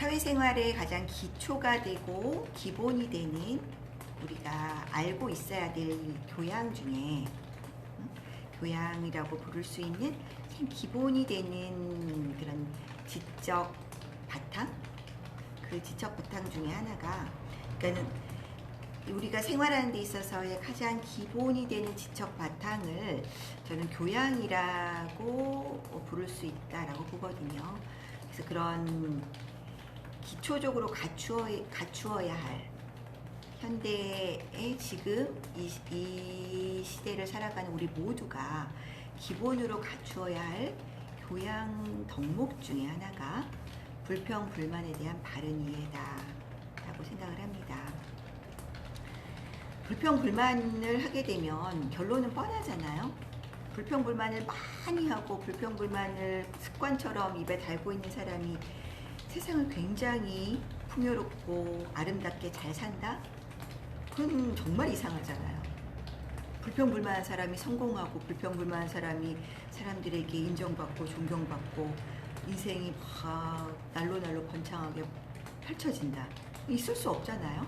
사회생활의 가장 기초가 되고 기본이 되는 우리가 알고 있어야 될 교양 중에 교양이라고 부를 수 있는 참 기본이 되는 그런 지적 바탕? 그 지적 바탕 중에 하나가, 그러니까 우리가 생활하는 데 있어서의 가장 기본이 되는 지적 바탕을 저는 교양이라고 부를 수 있다라고 보거든요. 그래서 그런 기초적으로 갖추어야 할 현대의 지금 이 시대를 살아가는 우리 모두가 기본으로 갖추어야 할 교양 덕목 중에 하나가 불평, 불만에 대한 바른 이해다 라고 생각을 합니다. 불평, 불만을 하게 되면 결론은 뻔하잖아요. 불평, 불만을 많이 하고 불평, 불만을 습관처럼 입에 달고 있는 사람이 세상을 굉장히 풍요롭고 아름답게 잘 산다? 그건 정말 이상하잖아요. 불평불만한 사람이 성공하고 불평불만한 사람이 사람들에게 인정받고 존경받고 인생이 막 날로 번창하게 펼쳐진다. 있을 수 없잖아요.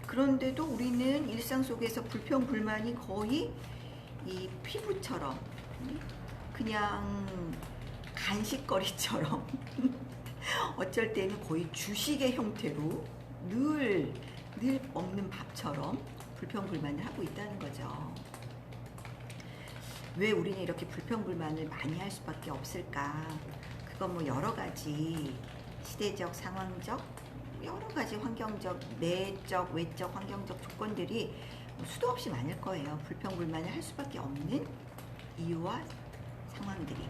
그런데도 우리는 일상 속에서 불평불만이 거의 이 피부처럼 그냥 간식거리처럼 어쩔 때는 거의 주식의 형태로 늘 먹는 밥처럼 불평불만을 하고 있다는 거죠. 왜 우리는 이렇게 불평불만을 많이 할 수밖에 없을까? 그건 뭐 여러 가지 시대적, 상황적, 여러 가지 환경적, 내적, 외적, 환경적 조건들이 수도 없이 많을 거예요. 불평불만을 할 수밖에 없는 이유와 상황들이.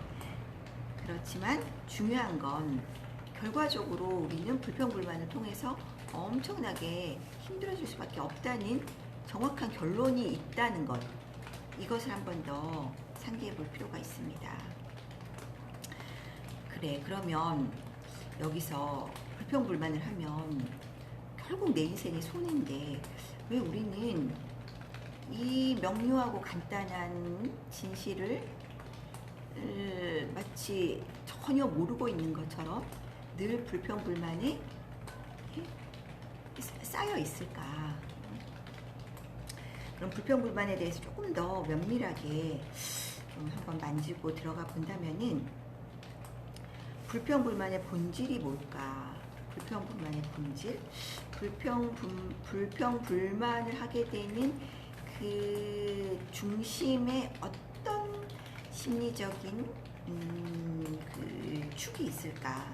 그렇지만 중요한 건 결과적으로 우리는 불평불만을 통해서 엄청나게 힘들어질 수밖에 없다는 정확한 결론이 있다는 것, 이것을 한 번 더 상기해 볼 필요가 있습니다. 그래, 그러면 여기서 불평불만을 하면 결국 내 인생의 손해인데 왜 우리는 이 명료하고 간단한 진실을 마치 전혀 모르고 있는 것처럼 늘 불평불만이 쌓여 있을까? 그럼 불평불만에 대해서 조금 더 면밀하게 좀 한번 만지고 들어가 본다면은 불평불만의 본질이 뭘까? 불평불만의 본질? 불평불만을 하게 되는 그 중심에 어떤 심리적인 그 축이 있을까?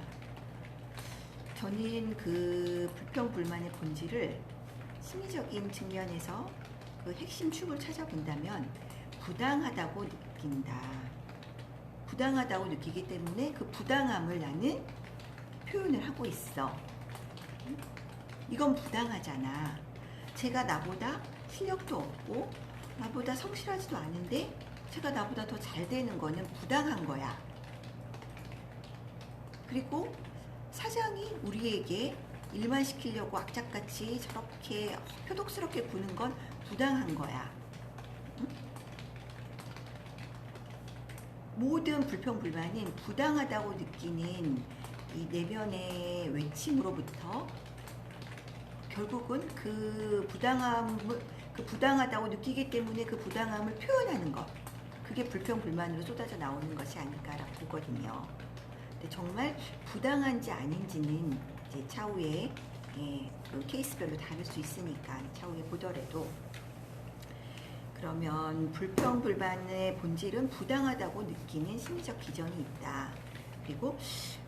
저는 그 불평불만의 본질을 심리적인 측면에서 그 핵심 축을 찾아본다면 부당하다고 느낀다. 부당하다고 느끼기 때문에 그 부당함을 나는 표현을 하고 있어. 이건 부당하잖아. 제가 나보다 실력도 없고 나보다 성실하지도 않은데 제가 나보다 더 잘 되는 거는 부당한 거야. 그리고 사장이 우리에게 일만 시키려고 악착같이 저렇게 표독스럽게 구는 건 부당한 거야. 응? 모든 불평불만은 부당하다고 느끼는 이 내면의 외침으로부터 결국은 그 부당하다고 느끼기 때문에 그 부당함을 표현하는 것, 그게 불평불만으로 쏟아져 나오는 것이 아닐까라고 보거든요. 근데 정말 부당한지 아닌지는 이제 차후에 그 케이스별로 다를 수 있으니까 차후에 보더라도, 그러면 불평불만의 본질은 부당하다고 느끼는 심리적 기전이 있다. 그리고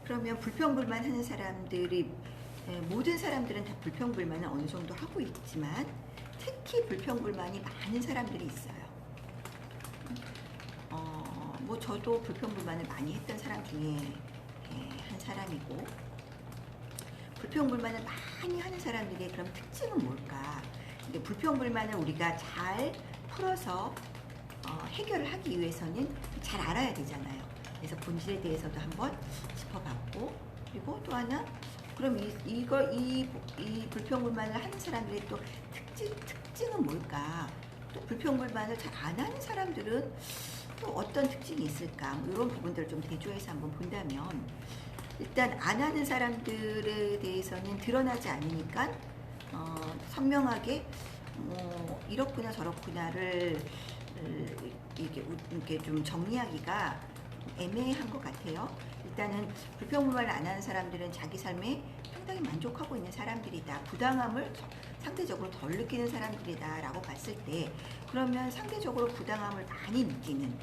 그러면 불평불만 하는 사람들이, 모든 사람들은 다 불평불만을 어느 정도 하고 있지만 특히 불평불만이 많은 사람들이 있어요. 뭐 저도 불평불만을 많이 했던 사람 중에 한 사람이고, 불평불만을 많이 하는 사람들의 그럼 특징은 뭘까? 근데 불평불만을 우리가 잘 풀어서 해결을 하기 위해서는 잘 알아야 되잖아요. 그래서 본질에 대해서도 한번 짚어봤고, 그리고 또 하나, 그럼 이 불평불만을 하는 사람들의 또 특징은 뭘까? 또 불평불만을 잘 안 하는 사람들은 또 어떤 특징이 있을까? 뭐 이런 부분들을 좀 대조해서 한번 본다면, 일단 안 하는 사람들에 대해서는 드러나지 않으니까 선명하게 이렇구나 저렇구나를 이렇게 좀 정리하기가 애매한 것 같아요. 일단은 불평불만을 안 하는 사람들은 자기 삶에 상당히 만족하고 있는 사람들이다. 부당함을 상대적으로 덜 느끼는 사람들이다 라고 봤을 때, 그러면 상대적으로 부당함을 많이 느끼는,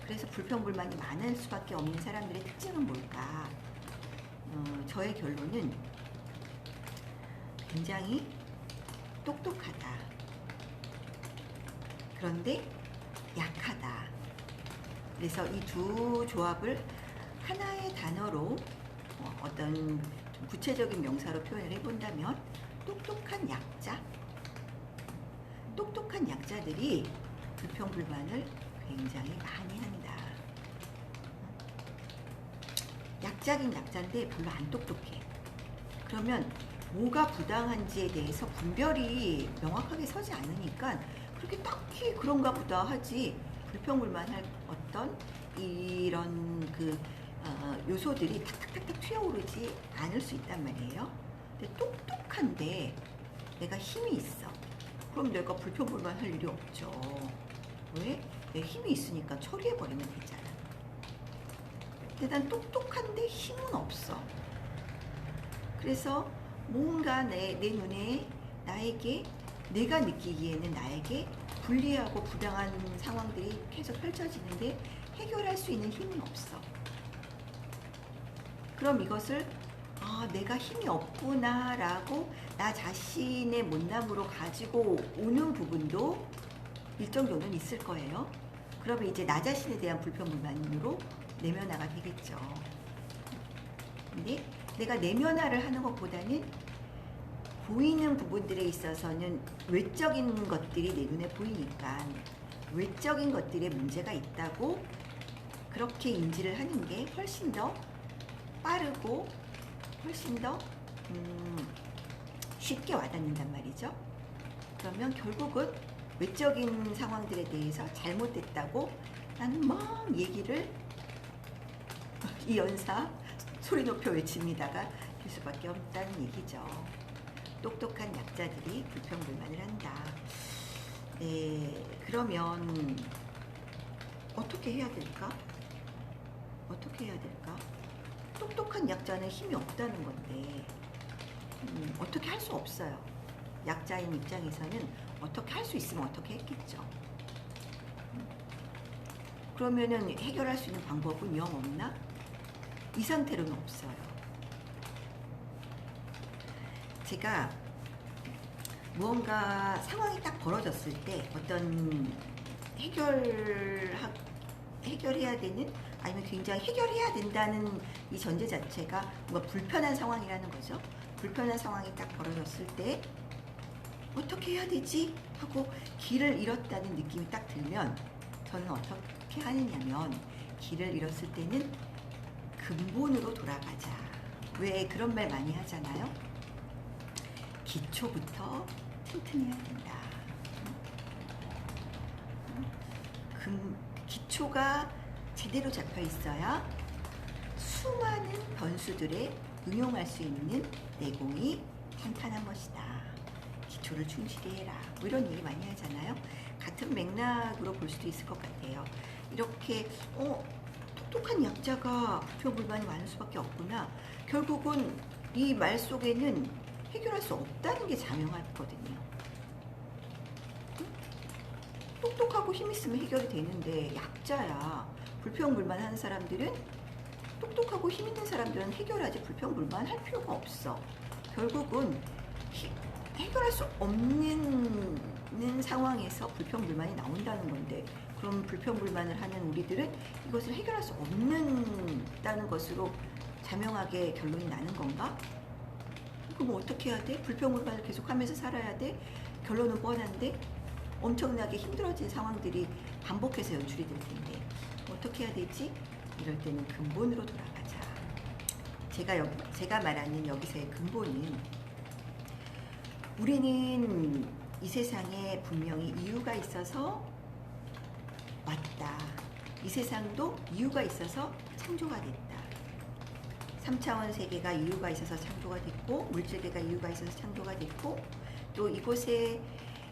그래서 불평불만이 많을 수밖에 없는 사람들의 특징은 뭘까? 저의 결론은 굉장히 똑똑하다. 그런데 약하다. 그래서 이 두 조합을 하나의 단어로 어떤 좀 구체적인 명사로 표현을 해본다면 똑똑한 약자. 똑똑한 약자들이 불평불만을 굉장히 많이 한다. 약자긴 약자인데 별로 안 똑똑해. 그러면 뭐가 부당한지에 대해서 분별이 명확하게 서지 않으니까 그렇게 딱히 그런가 보다 하지, 불평불만할 어떤 이런 요소들이 탁탁탁탁 튀어오르지 않을 수 있단 말이에요. 근데 똑똑한데 내가 힘이 있어. 그럼 내가 불평불만할 일이 없죠. 왜? 내 힘이 있으니까 처리해버리면 되잖아. 근데 난 똑똑한데 힘은 없어. 그래서 뭔가 내 눈에 나에게, 내가 느끼기에는 나에게 불리하고 부당한 상황들이 계속 펼쳐지는데 해결할 수 있는 힘은 없어. 그럼 이것을 내가 힘이 없구나 라고 나 자신의 못남으로 가지고 오는 부분도 일정 정도는 있을 거예요. 그러면 이제 나 자신에 대한 불평불만으로 내면화가 되겠죠. 근데 내가 내면화를 하는 것보다는 보이는 부분들에 있어서는 외적인 것들이 내 눈에 보이니까 외적인 것들에 문제가 있다고 그렇게 인지를 하는 게 훨씬 더 빠르고 훨씬 더 쉽게 와닿는단 말이죠. 그러면 결국은 외적인 상황들에 대해서 잘못됐다고 나는 막 얘기를 이 연사 소리 높여 외칩니다가 될 수밖에 없다는 얘기죠. 똑똑한 약자들이 불평불만을 한다. 네, 그러면 어떻게 해야 될까? 어떻게 해야 될까? 똑똑한 약자는 힘이 없다는 건데 어떻게 할 수 없어요. 약자인 입장에서는 어떻게 할 수 있으면 어떻게 했겠죠. 그러면은 해결할 수 있는 방법은 영 없나? 이 상태로는 없어요. 제가 무언가 상황이 딱 벌어졌을 때 어떤 해결해야 되는, 아니면 굉장히 해결해야 된다는 이 전제 자체가 뭔가 불편한 상황이라는 거죠. 불편한 상황이 딱 벌어졌을 때 어떻게 해야 되지? 하고 길을 잃었다는 느낌이 딱 들면 저는 어떻게 하느냐면, 길을 잃었을 때는 근본으로 돌아가자. 왜 그런 말 많이 하잖아요. 기초부터 튼튼해야 된다. 기초가 제대로 잡혀 있어야 수많은 변수들에 응용할 수 있는 내공이 탄탄한 것이다. 기초를 충실히 해라. 뭐 이런 얘기 많이 하잖아요. 같은 맥락으로 볼 수도 있을 것 같아요. 이렇게 똑똑한 약자가 불평불만이 많을 수밖에 없구나. 결국은 이 말 속에는 해결할 수 없다는 게 자명하거든요. 똑똑하고 힘 있으면 해결이 되는데 약자야. 불평불만 하는 사람들은, 똑똑하고 힘 있는 사람들은 해결하지 불평불만 할 필요가 없어. 결국은 해결할 수 없는 상황에서 불평불만이 나온다는 건데, 그럼 불평불만을 하는 우리들은 이것을 해결할 수 없는다는 것으로 자명하게 결론이 나는 건가? 그럼 어떻게 해야 돼? 불평불만을 계속하면서 살아야 돼? 결론은 뻔한데 엄청나게 힘들어진 상황들이 반복해서 연출이 될 텐데 어떻게 해야 되지? 이럴 때는 근본으로 돌아가자. 제가 말하는 여기서의 근본은, 우리는 이 세상에 분명히 이유가 있어서 왔다. 이 세상도 이유가 있어서 창조가 됐다. 3차원 세계가 이유가 있어서 창조가 됐고, 물질계가 이유가 있어서 창조가 됐고, 또 이곳에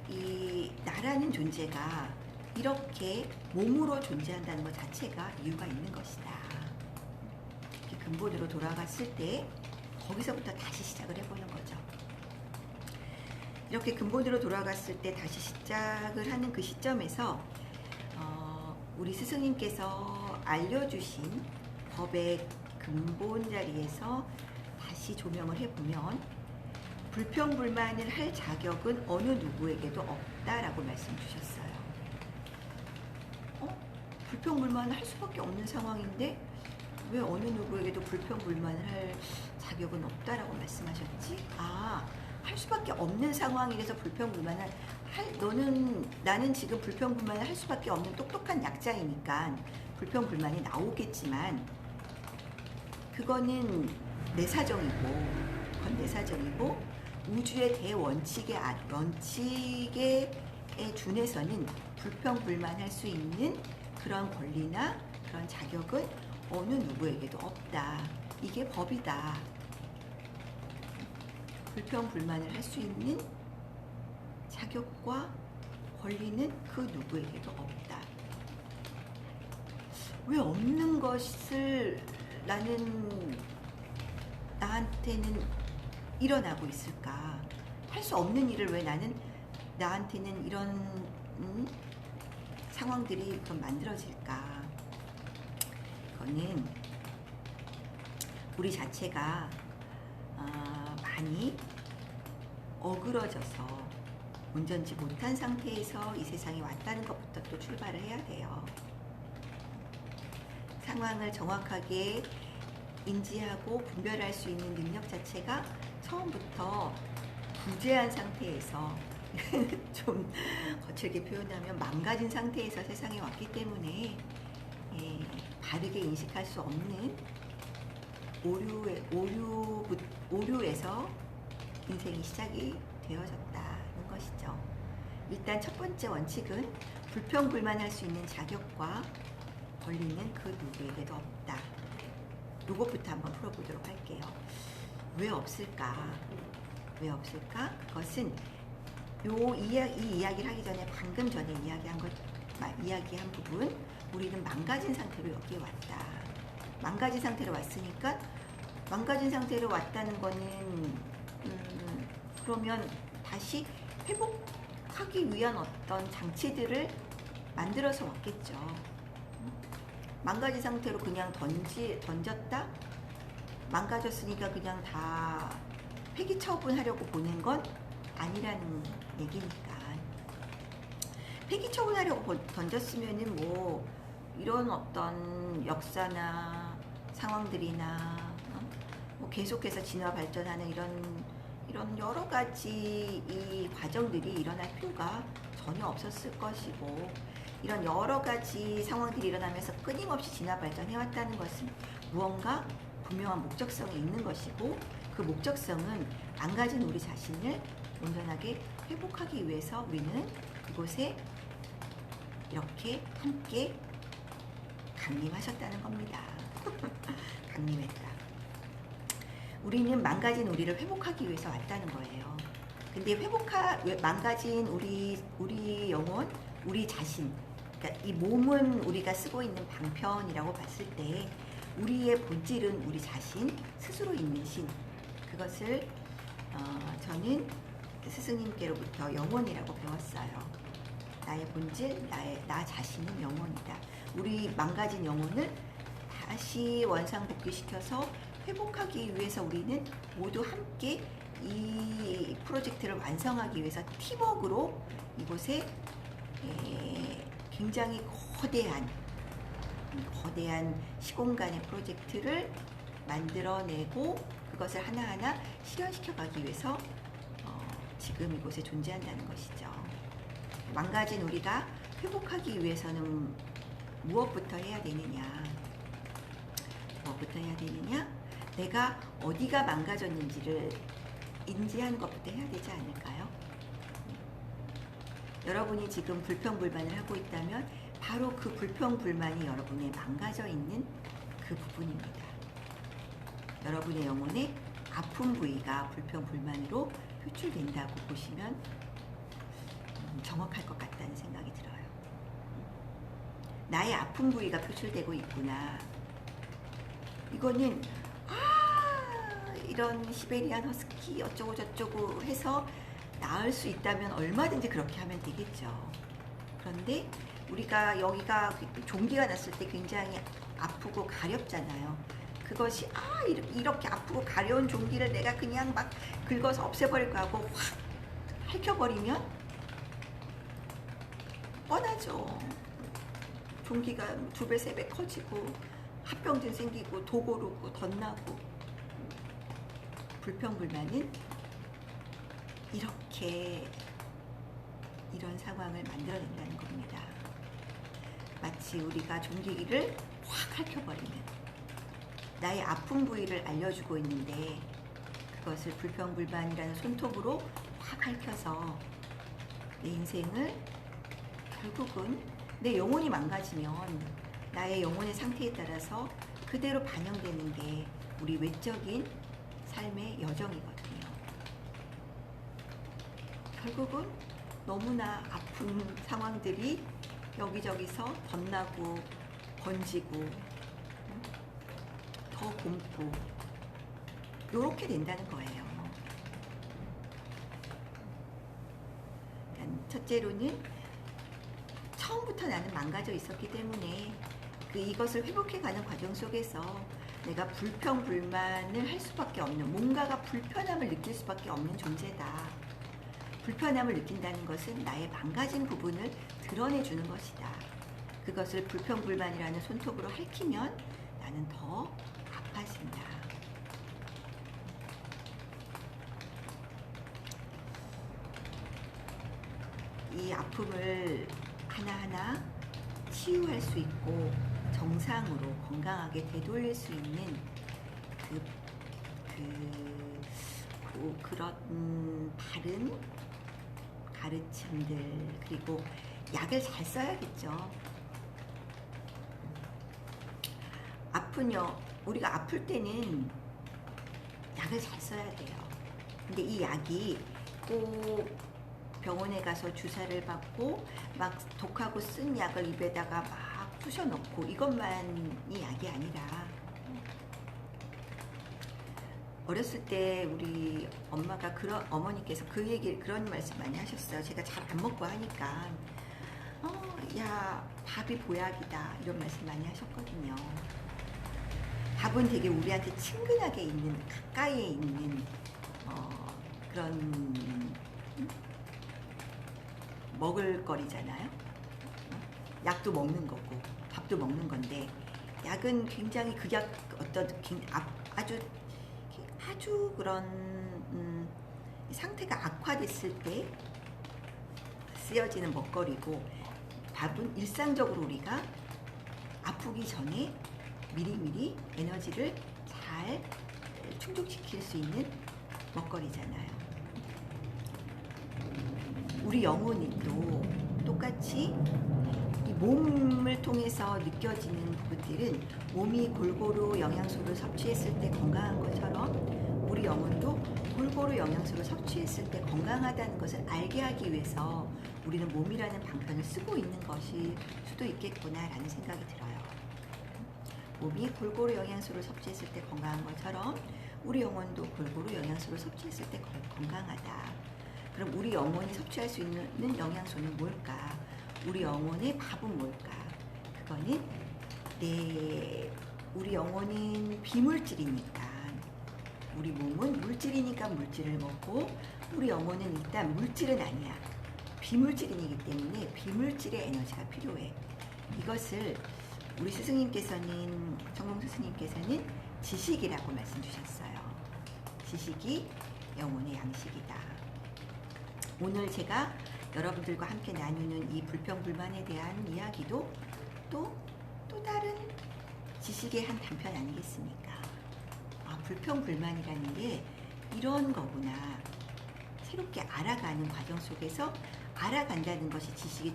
이 나라는 존재가 이렇게 몸으로 존재한다는 것 자체가 이유가 있는 것이다. 이렇게 근본으로 돌아갔을 때 거기서부터 다시 시작을 해보는 거죠. 이렇게 근본으로 돌아갔을 때 다시 시작을 하는 그 시점에서 우리 스승님께서 알려주신 법의 근본 자리에서 다시 조명을 해보면 불평불만을 할 자격은 어느 누구에게도 없다라고 말씀 주셨어요. 불평불만을 할 수밖에 없는 상황인데 왜 어느 누구에게도 불평불만을 할 자격은 없다라고 말씀하셨지? 할 수밖에 없는 상황이라서 불평불만을 나는 지금 불평불만을 할 수밖에 없는 똑똑한 약자이니까 불평불만이 나오겠지만 그건 내 사정이고 우주의 대원칙에 준해서는 불평불만할 수 있는 그런 권리나 그런 자격은 어느 누구에게도 없다. 이게 법이다. 불평불만을 할 수 있는 자격과 권리는 그 누구에게도 없다. 왜 없는 것을 나한테는 일어나고 있을까? 할 수 없는 일을 왜 나한테는 이런 상황들이 만들어질까? 그거는 우리 자체가 많이 어그러져서 온전치 못한 상태에서 이 세상에 왔다는 것부터 또 출발을 해야 돼요. 상황을 정확하게 인지하고 분별할 수 있는 능력 자체가 처음부터 부재한 상태에서 좀 거칠게 표현하면 망가진 상태에서 세상에 왔기 때문에 바르게 인식할 수 없는 오류에서 인생이 시작이 되어졌다는 것이죠. 일단 첫 번째 원칙은 불평불만할 수 있는 자격과 권리는 그 누구에게도 없다. 이것부터 한번 풀어보도록 할게요. 왜 없을까? 그것은 이 이야기를 하기 전에 방금 전에 이야기한 부분, 우리는 망가진 상태로 여기에 왔다. 망가진 상태로 왔으니까 망가진 상태로 왔다는 거는 그러면 다시 회복하기 위한 어떤 장치들을 만들어서 왔겠죠. 망가진 상태로 그냥 던졌다? 망가졌으니까 그냥 다 폐기 처분하려고 보낸 건 아니라는 얘기니까. 폐기 처분하려고 던졌으면은 이런 어떤 역사나 상황들이나 계속해서 진화 발전하는 이런 여러 가지 이 과정들이 일어날 필요가 전혀 없었을 것이고, 이런 여러 가지 상황들이 일어나면서 끊임없이 진화 발전해왔다는 것은 무언가 분명한 목적성이 있는 것이고, 그 목적성은 망가진 우리 자신을 온전하게 회복하기 위해서 우리는 이곳에 이렇게 함께 강림하셨다는 겁니다. 강림했다. 우리는 망가진 우리를 회복하기 위해서 왔다는 거예요. 근데 망가진 우리 영혼, 우리 자신, 그러니까 이 몸은 우리가 쓰고 있는 방편이라고 봤을 때 우리의 본질은 우리 자신, 스스로 있는 신. 그것을 저는 스승님께로부터 영혼이라고 배웠어요. 나의 본질, 나 자신은 영혼이다. 우리 망가진 영혼을 다시 원상복귀시켜서 회복하기 위해서 우리는 모두 함께 이 프로젝트를 완성하기 위해서 팀워크로 이곳에 굉장히 거대한 시공간의 프로젝트를 만들어내고 그것을 하나하나 실현시켜 가기 위해서 지금 이곳에 존재한다는 것이죠. 망가진 우리가 회복하기 위해서는 무엇부터 해야 되느냐? 내가 어디가 망가졌는지를 인지하는 것부터 해야 되지 않을까요? 여러분이 지금 불평불만을 하고 있다면 바로 그 불평불만이 여러분의 망가져 있는 그 부분입니다. 여러분의 영혼의 아픈 부위가 불평불만으로 표출된다고 보시면 정확할 것 같다는 생각이 들어요. 나의 아픈 부위가 표출되고 있구나. 이거는 이런 시베리안 허스키 어쩌고 저쩌고 해서 나을 수 있다면 얼마든지 그렇게 하면 되겠죠. 그런데 우리가 여기가 종기가 났을 때 굉장히 아프고 가렵잖아요. 그것이 이렇게 아프고 가려운 종기를 내가 그냥 막 긁어서 없애버릴까 하고 확 핥혀버리면 뻔하죠. 종기가 2배, 3배 커지고 합병증 생기고 도고르고 덧나고. 불평불만은 이렇게 이런 상황을 만들어낸다는 겁니다. 마치 우리가 종기를 확 핥혀버리면 나의 아픈 부위를 알려주고 있는데 그것을 불평불만이라는 손톱으로 확 핥혀서 내 인생을 결국은 내 영혼이 망가지면 나의 영혼의 상태에 따라서 그대로 반영되는 게 우리 외적인 삶의 여정이거든요. 결국은 너무나 아픈 상황들이 여기저기서 덧나고 번지고 더 곪고 요렇게 된다는 거예요. 첫째로는 처음부터 나는 망가져 있었기 때문에 이것을 회복해가는 과정 속에서 내가 불평불만을 할 수밖에 없는, 뭔가가 불편함을 느낄 수밖에 없는 존재다. 불편함을 느낀다는 것은 나의 망가진 부분을 드러내주는 것이다. 그것을 불평불만이라는 손톱으로 핥히면 나는 더 아파진다. 이 아픔을 하나하나 치유할 수 있고 정상으로 건강하게 되돌릴 수 있는 그런 바른 가르침들, 그리고 약을 잘 써야겠죠. 우리가 아플 때는 약을 잘 써야 돼요. 근데 이 약이 꼭 병원에 가서 주사를 받고 막 독하고 쓴 약을 입에다가 막 쑤셔 넣고 이것만이 약이 아니라, 어렸을 때 우리 엄마가 어머니께서 그런 말씀 많이 하셨어요. 제가 잘 안 먹고 하니까 야, 밥이 보약이다, 이런 말씀 많이 하셨거든요. 밥은 되게 우리한테 친근하게 있는, 가까이에 있는 그런 먹을거리잖아요. 약도 먹는 거고 밥도 먹는 건데, 약은 굉장히 아주 그런 상태가 악화됐을 때 쓰여지는 먹거리고, 밥은 일상적으로 우리가 아프기 전에 미리미리 에너지를 잘 충족시킬 수 있는 먹거리잖아요. 우리 영혼이 또 똑같이 이 몸을 통해서 느껴지는 부분들은, 몸이 골고루 영양소를 섭취했을 때 건강한 것처럼 우리 영혼도 골고루 영양소를 섭취했을 때 건강하다는 것을 알게 하기 위해서 우리는 몸이라는 방편을 쓰고 있는 것일 수도 있겠구나라는 생각이 들어요. 몸이 골고루 영양소를 섭취했을 때 건강한 것처럼 우리 영혼도 골고루 영양소를 섭취했을 때 건강하다. 그럼 우리 영혼이 섭취할 수 있는 영양소는 뭘까? 우리 영혼의 밥은 뭘까? 그거는 우리 영혼은 비물질이니까, 우리 몸은 물질이니까 물질을 먹고, 우리 영혼은 일단 물질은 아니야. 비물질이기 때문에 비물질의 에너지가 필요해. 이것을 우리 스승님께서는, 정몽 스승님께서는 지식이라고 말씀 주셨어요. 지식이 영혼의 양식이다. 오늘 제가 여러분들과 함께 나누는 이 불평불만에 대한 이야기도 또 다른 지식의 한 단편 아니겠습니까? 불평불만이라는 게 이런 거구나. 새롭게 알아가는 과정 속에서 알아간다는 것이 지식이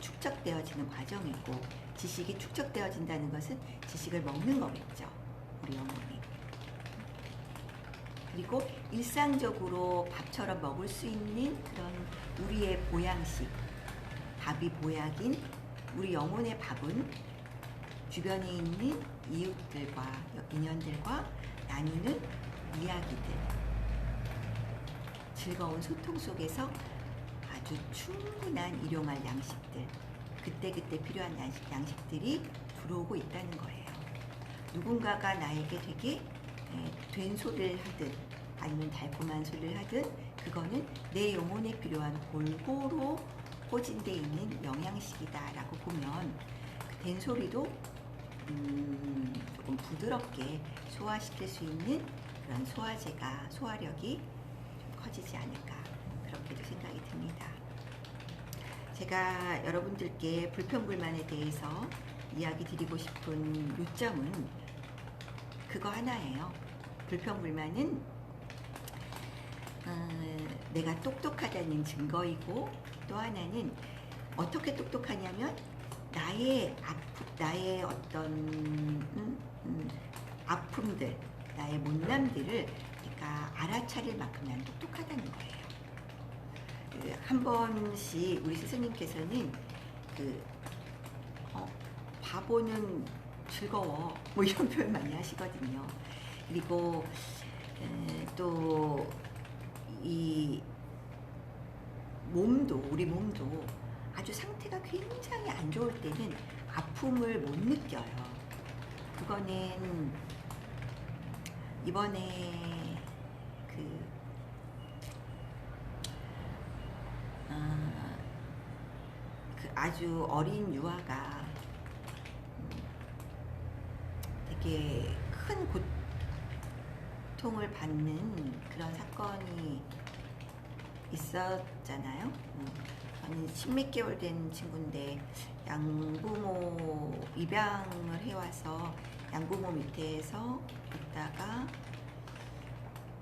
축적되어지는 과정이고, 지식이 축적되어진다는 것은 지식을 먹는 거겠죠, 우리 영혼이. 그리고 일상적으로 밥처럼 먹을 수 있는 그런 우리의 보양식, 밥이 보약인 우리 영혼의 밥은 주변에 있는 이웃들과 인연들과 나누는 이야기들, 즐거운 소통 속에서 아주 충분한 일용할 양식들, 그때그때 필요한 양식들이 들어오고 있다는 거예요. 누군가가 나에게 되게 된 소리를 하든 아니면 달콤한 소리를 하든 그거는 내 영혼에 필요한 골고루 포진되어 있는 영양식이다라고 보면 그 된 소리도 조금 부드럽게 소화시킬 수 있는 그런 소화력이 좀 커지지 않을까 그렇게도 생각이 듭니다. 제가 여러분들께 불평불만에 대해서 이야기 드리고 싶은 요점은 그거 하나예요. 불평불만은 내가 똑똑하다는 증거이고, 또 하나는 어떻게 똑똑하냐면 나의 어떤 아픔들, 나의 못남들을 내가 알아차릴 만큼 난 똑똑하다는 거예요. 한 번씩 우리 스승님께서는 바보는 즐거워 뭐 이런 표현 많이 하시거든요. 그리고 또 이 우리 몸도 아주 상태가 굉장히 안 좋을 때는 아픔을 못 느껴요. 그거는 이번에 그 아주 어린 유아가 되게 큰 고통을 받는 그런 사건이 있었잖아요. 저는 10몇 개월 된 친구인데 양부모 입양을 해와서 양부모 밑에서 있다가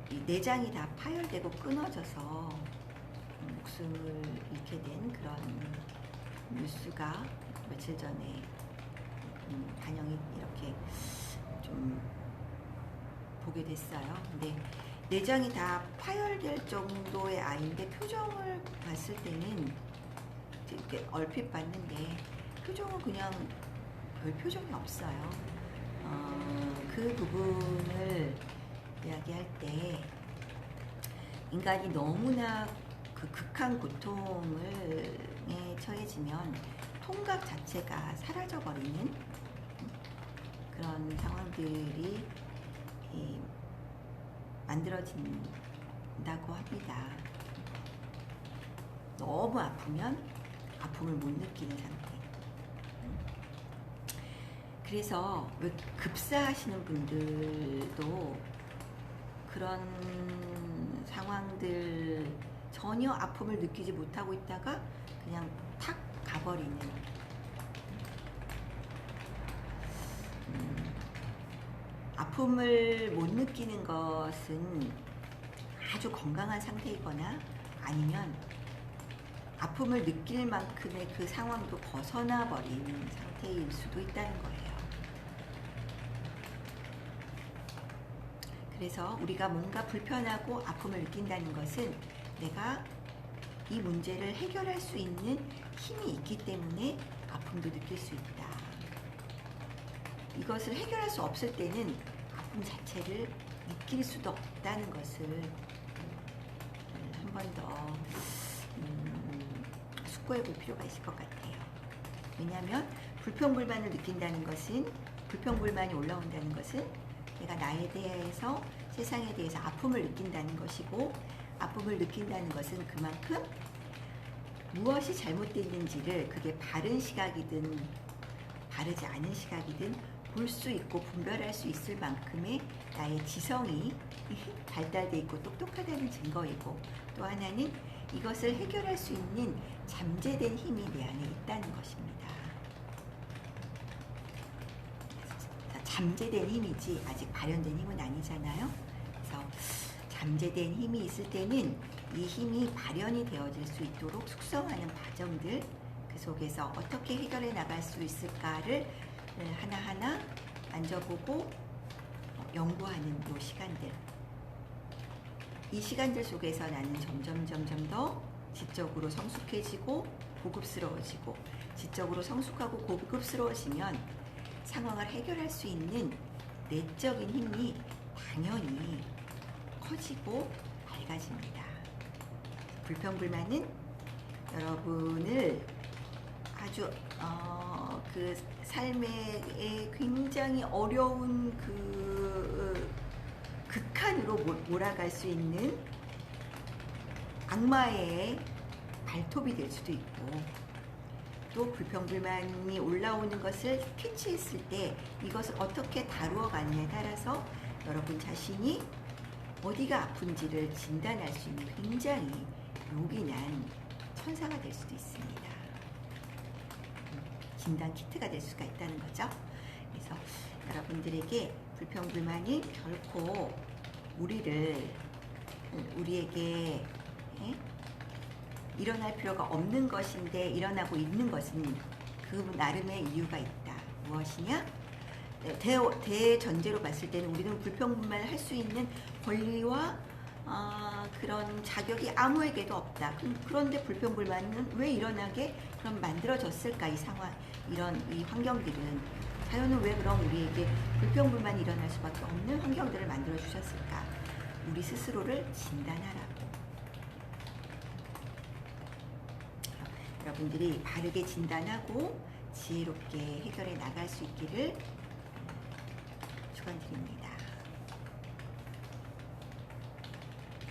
이 내장이 다 파열되고 끊어져서 목숨을 잃게 된 그런 뉴스가 며칠 전에 반영이 이렇게 좀 보게 됐어요. 근데 내장이 다 파열될 정도의 아이인데 표정을 봤을 때는 이렇게 얼핏 봤는데 표정은 그냥 별 표정이 없어요. 그 부분을 이야기할 때 인간이 너무나 그 극한 고통에 처해지면 통각 자체가 사라져버리는 그런 상황들이 만들어진다고 합니다. 너무 아프면 아픔을 못 느끼는 상태. 그래서 왜 급사하시는 분들도 그런 상황들 전혀 아픔을 느끼지 못하고 있다가 그냥 탁 가버리는 아픔을 못 느끼는 것은 아주 건강한 상태이거나 아니면 아픔을 느낄 만큼의 그 상황도 벗어나 버리는 상태일 수도 있다는 거예요. 그래서 우리가 뭔가 불편하고 아픔을 느낀다는 것은 내가 이 문제를 해결할 수 있는 힘이 있기 때문에 아픔도 느낄 수 있다. 이것을 해결할 수 없을 때는 아픔 자체를 느낄 수도 없다는 것을 한 번 더 숙고해 볼 필요가 있을 것 같아요. 왜냐하면 불평불만을 느낀다는 것은, 불평불만이 올라온다는 것은 내가 나에 대해서, 세상에 대해서 아픔을 느낀다는 것이고, 아픔을 느낀다는 것은 그만큼 무엇이 잘못됐는지를 그게 바른 시각이든 바르지 않은 시각이든 볼 수 있고 분별할 수 있을 만큼의 나의 지성이 발달되어 있고 똑똑하다는 증거이고, 또 하나는 이것을 해결할 수 있는 잠재된 힘이 내 안에 있다는 것입니다. 잠재된 힘이지 아직 발현된 힘은 아니잖아요. 그래서 잠재된 힘이 있을 때는 이 힘이 발현이 되어질 수 있도록 숙성하는 과정들, 그 속에서 어떻게 해결해 나갈 수 있을까를 하나하나 만져보고 연구하는 요 시간들, 이 시간들 속에서 나는 점점 더 지적으로 성숙해지고 고급스러워지고, 지적으로 성숙하고 고급스러워지면 상황을 해결할 수 있는 내적인 힘이 당연히 커지고 밝아집니다. 불평불만은 여러분을 아주 그 삶의 굉장히 어려운 그 극한으로 몰아갈 수 있는 악마의 발톱이 될 수도 있고, 또 불평불만이 올라오는 것을 캐치했을 때 이것을 어떻게 다루어 가느냐에 따라서 여러분 자신이 어디가 아픈지를 진단할 수 있는 굉장히 요긴한 천사가 될 수도 있습니다. 진단 키트가 될 수가 있다는 거죠. 그래서 여러분들에게 불평불만이 결코 우리에게 일어날 필요가 없는 것인데 일어나고 있는 것은 그 나름의 이유가 있다. 무엇이냐? 대전제로 봤을 때는 우리는 불평불만을 할 수 있는 권리와 그런 자격이 아무에게도 없다. 그런데 불평불만은 왜 일어나게 그럼 만들어졌을까? 이 상황, 이 환경들은, 자연은 왜 그럼 우리에게 불평불만이 일어날 수밖에 없는 환경들을 만들어 주셨을까? 우리 스스로를 진단하라고. 여러분들이 바르게 진단하고 지혜롭게 해결해 나갈 수 있기를 축원드립니다.